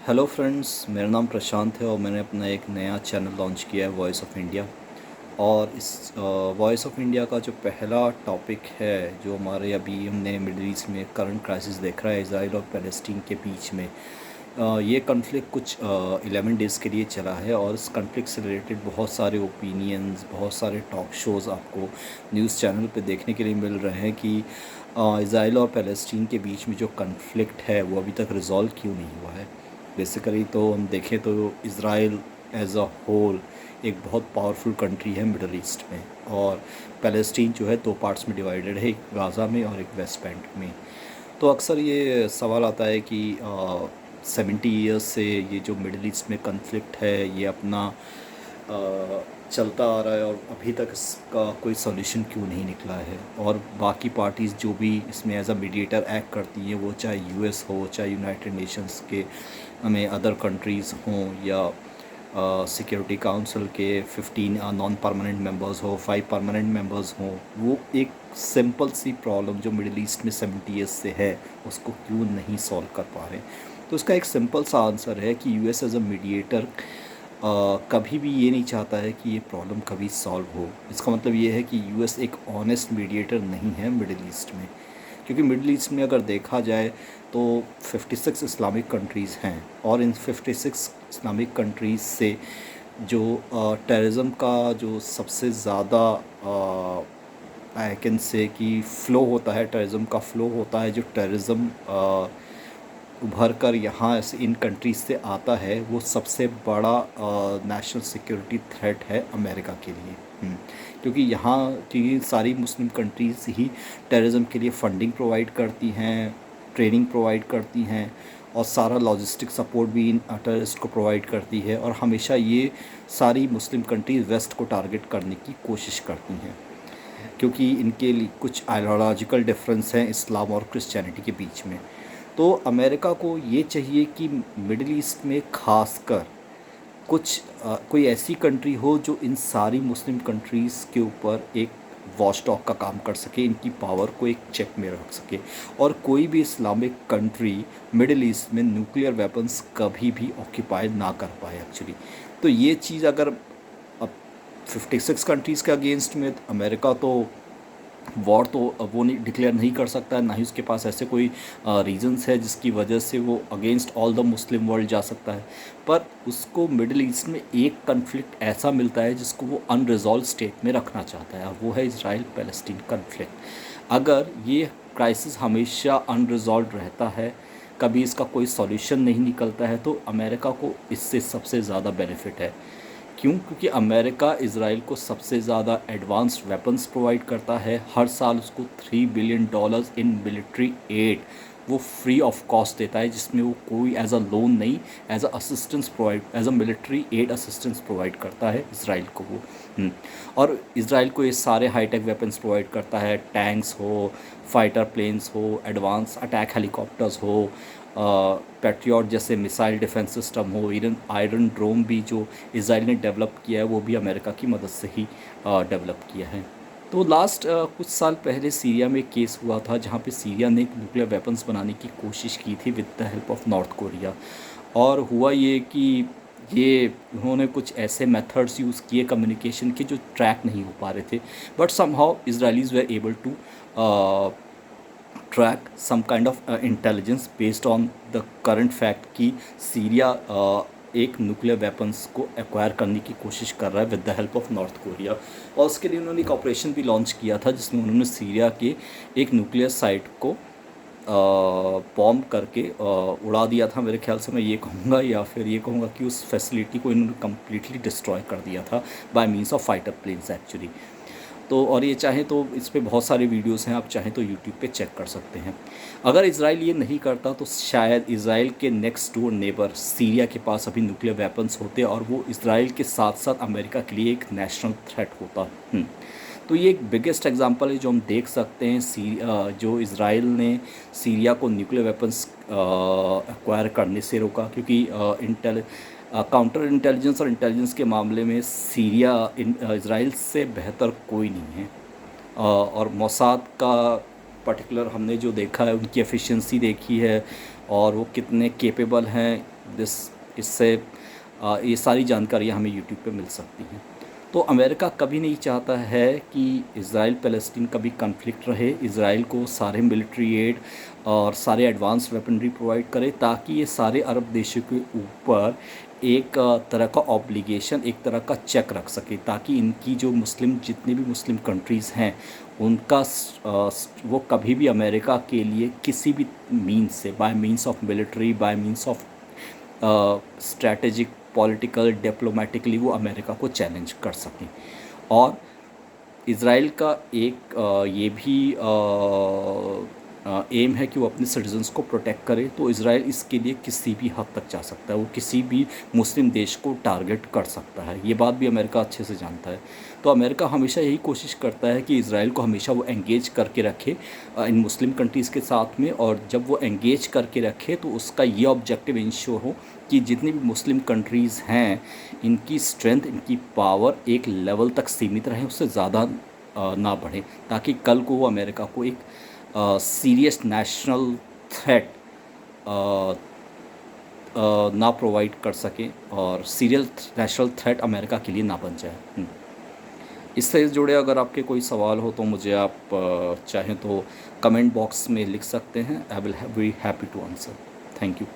Hello friends, मेरा नाम प्रशांत है और मैंने अपना एक नया चैनल लॉन्च किया है वॉइस ऑफ इंडिया। और इस वॉइस ऑफ इंडिया का जो पहला टॉपिक है, जो हमारे अभी हमने मिडल ईस्ट में करंट क्राइसिस देख रहा है इज़राइल और पैलेस्टीन के बीच में। ये कॉन्फ्लिक्ट कुछ 11 डेज़ के लिए चला है और इस कॉन्फ्लिक्ट से रिलेटेड बहुत सारे ओपिनियंस, बहुत सारे टॉक शोज़ आपको न्यूज़ चैनल पे देखने के लिए मिल रहे हैं कि इज़राइल और पैलेस्टीन के बीच में जो कॉन्फ्लिक्ट है वो अभी तक रिज़ॉल्व क्यों नहीं हुआ है। बेसिकली तो हम देखें तो इज़राइल एज अ होल एक बहुत पावरफुल कंट्री है मिडल ईस्ट में, और पैलेस्टीन जो है दो पार्ट्स में डिवाइडेड है, एक गाज़ा में और एक वेस्ट बैंक में। तो अक्सर ये सवाल आता है कि 70 ईयर्स से ये जो मिडल ईस्ट में कन्फ्लिक्ट है ये अपना चलता आ रहा है और अभी तक इसका कोई सॉल्यूशन क्यों नहीं निकला है। और बाकी पार्टीज़ जो भी इसमें एज अ मीडिएटर एक्ट करती हैं, वो चाहे यूएस हो, चाहे यूनाइटेड नेशंस के हमें अदर कंट्रीज़ हों, या सिक्योरिटी काउंसिल के 15 नॉन परमानेंट मेंबर्स हो, 5 परमानेंट मेंबर्स हों, वो एक सिंपल सी प्रॉब्लम जो मिडिल ईस्ट में 70 ईयर्स से है उसको क्यों नहीं सॉल्व कर पा रहे। तो इसका एक सिंपल सा आंसर है कि यूएस एज अ मीडिएटर कभी भी ये नहीं चाहता है कि ये प्रॉब्लम कभी सॉल्व हो। इसका मतलब ये है कि यूएस एक ऑनेस्ट मीडिएटर नहीं है मिडिल ईस्ट में, क्योंकि मिडिल ईस्ट में अगर देखा जाए तो 56 इस्लामिक कंट्रीज़ हैं, और इन 56 इस्लामिक कंट्रीज़ से जो टेररिज्म का जो सबसे ज़्यादा आई कैन से कि फ़्लो होता है, टेररिज्म का फ़्लो होता है, जो टेररिज्म उभर कर यहाँ से इन कंट्रीज़ से आता है, वो सबसे बड़ा नेशनल सिक्योरिटी थ्रेट है अमेरिका के लिए। क्योंकि यहाँ की सारी मुस्लिम कंट्रीज़ ही टेररिज्म के लिए फंडिंग प्रोवाइड करती हैं, ट्रेनिंग प्रोवाइड करती हैं, और सारा लॉजिस्टिक सपोर्ट भी इन टेररिस्ट को प्रोवाइड करती है। और हमेशा ये सारी मुस्लिम कंट्रीज़ वेस्ट को टारगेट करने की कोशिश करती हैं, क्योंकि इनके लिए कुछ आइडियोलॉजिकल डिफरेंस हैं इस्लाम और क्रिश्चियनिटी के बीच में। तो अमेरिका को ये चाहिए कि मिडिल ईस्ट में खासकर कोई ऐसी कंट्री हो जो इन सारी मुस्लिम कंट्रीज़ के ऊपर एक वॉच डॉग का काम कर सके, इनकी पावर को एक चेक में रख सके, और कोई भी इस्लामिक कंट्री मिडिल ईस्ट में न्यूक्लियर वेपन्स कभी भी ऑक्यूपाई ना कर पाए एक्चुअली। तो ये चीज़ अगर अब 56 कंट्रीज़ के अगेंस्ट में अमेरिका तो वॉर तो वो नहीं डिक्लेयर नहीं कर सकता है, ना ही उसके पास ऐसे कोई रीजंस है जिसकी वजह से वो against all the Muslim world जा सकता है। पर उसको मिडिल ईस्ट में एक कन्फ्लिक्ट ऐसा मिलता है जिसको वो अनरिजॉल्व स्टेट में रखना चाहता है, और वो है इज़राइल पैलेस्टीन कन्फ्लिक्ट। अगर ये क्राइसिस हमेशा अनरिजॉल्व रहता है, कभी इसका कोई सॉल्यूशन नहीं निकलता है, तो अमेरिका को इससे सबसे ज़्यादा बेनिफिट है। क्यों? क्योंकि अमेरिका इज़राइल को सबसे ज़्यादा एडवांस्ड वेपन्स प्रोवाइड करता है। हर साल उसको $3 बिलियन इन मिलिट्री एड वो फ्री ऑफ कॉस्ट देता है, जिसमें वो कोई एज अ लोन नहीं, as a assistance provide, as a military aid assistance provide करता है इज़राइल को वो। और इज़राइल को ये सारे हाईटेक वेपन्स प्रोवाइड करता है, टैंक्स हो, फाइटर प्लेन्स हो, एडवांस अटैक हेलीकॉप्टर्स हो, पैट्रियट जैसे मिसाइल डिफेंस सिस्टम हो, इवन आयरन ड्रोन भी जो इज़राइल ने डेवलप किया है वो भी अमेरिका की मदद से ही डेवलप किया है। तो लास्ट कुछ साल पहले सीरिया में केस हुआ था, जहाँ पे सीरिया ने न्यूक्लियर वेपन्स बनाने की कोशिश की थी with the help of north Korea. और हुआ ये कि ये उन्होंने कुछ ऐसे मेथड्स यूज़ किए कम्युनिकेशन के जो ट्रैक नहीं हो पा रहे थे, but somehow Israelis were able to track some kind of intelligence based on the current fact कि सीरिया एक न्यूक्लियर वेपन्स को एक्वायर करने की कोशिश कर रहा है with the help of north Korea. और उसके लिए उन्होंने एक ऑपरेशन भी लॉन्च किया था, जिसमें उन्होंने सीरिया के एक न्यूक्लियर साइट को बॉम्ब करके उड़ा दिया था, मेरे ख्याल से मैं ये कहूँगा, या फिर ये कहूँगा कि उस फैसिलिटी को इन्होंने कम्प्लीटली डिस्ट्रॉय कर दिया था by means of fighter planes actually. तो और ये चाहें तो इस पे बहुत सारे वीडियोस हैं, आप चाहें तो यूट्यूब पे चेक कर सकते हैं। अगर इज़राइल ये नहीं करता तो शायद इज़राइल के नेक्स्ट डोर नेबर सीरिया के पास अभी न्यूक्लियर वेपन्स होते, और वो इज़राइल के साथ साथ अमेरिका के लिए एक नेशनल थ्रेट होता। तो ये एक बिगेस्ट एग्जांपल है जो हम देख सकते हैं, जो इज़राइल ने सीरिया को न्यूक्लियर वेपन्स एक्वायर करने से रोका, क्योंकि काउंटर इंटेलिजेंस और इंटेलिजेंस के मामले में सीरिया इज़राइल से बेहतर कोई नहीं है। और मोसाद का पर्टिकुलर हमने जो देखा है, उनकी एफिशिएंसी देखी है, और वो कितने केपेबल हैं दिस इससे ये सारी जानकारियाँ हमें यूट्यूब पे मिल सकती हैं। तो अमेरिका कभी नहीं चाहता है कि इज़राइल फ़लस्तीन का भी कॉन्फ्लिक्ट रहे। इज़राइल को सारे मिलिट्री एड और सारे एडवांस वेपनरी प्रोवाइड करे, ताकि ये सारे अरब देशों के ऊपर एक तरह का ऑब्लिगेशन, एक तरह का चेक रख सके, ताकि इनकी जो मुस्लिम, जितनी भी मुस्लिम कंट्रीज़ हैं, उनका वो कभी भी अमेरिका के लिए किसी भी मीन्स से, bye means of military, bye means of strategic, political, diplomatically वो अमेरिका को चैलेंज कर सकें। और इज़राइल का एक ये भी एम है कि वो अपने सिटीजन्स को प्रोटेक्ट करे। तो इज़राइल इसके लिए किसी भी हद तक जा सकता है, वो किसी भी मुस्लिम देश को टारगेट कर सकता है। ये बात भी अमेरिका अच्छे से जानता है। तो अमेरिका हमेशा यही कोशिश करता है कि इज़राइल को हमेशा वो एंगेज करके रखे इन मुस्लिम कंट्रीज़ के साथ में, और जब वो एंगेज करके रखे तो उसका ये ऑब्जेक्टिव इंश्योर हो कि जितनी भी मुस्लिम कंट्रीज़ हैं, इनकी स्ट्रेंथ, इनकी पावर एक लेवल तक सीमित रहे, उससे ज़्यादा ना बढ़े, ताकि कल को वो अमेरिका को एक सीरियस नेशनल थ्रेट ना प्रोवाइड कर सकें, और सीरियस नेशनल थ्रेट अमेरिका के लिए ना बन जाए। इससे जुड़े अगर आपके कोई सवाल हो तो मुझे आप चाहें तो कमेंट बॉक्स में लिख सकते हैं। I will be happy to answer. Thank you.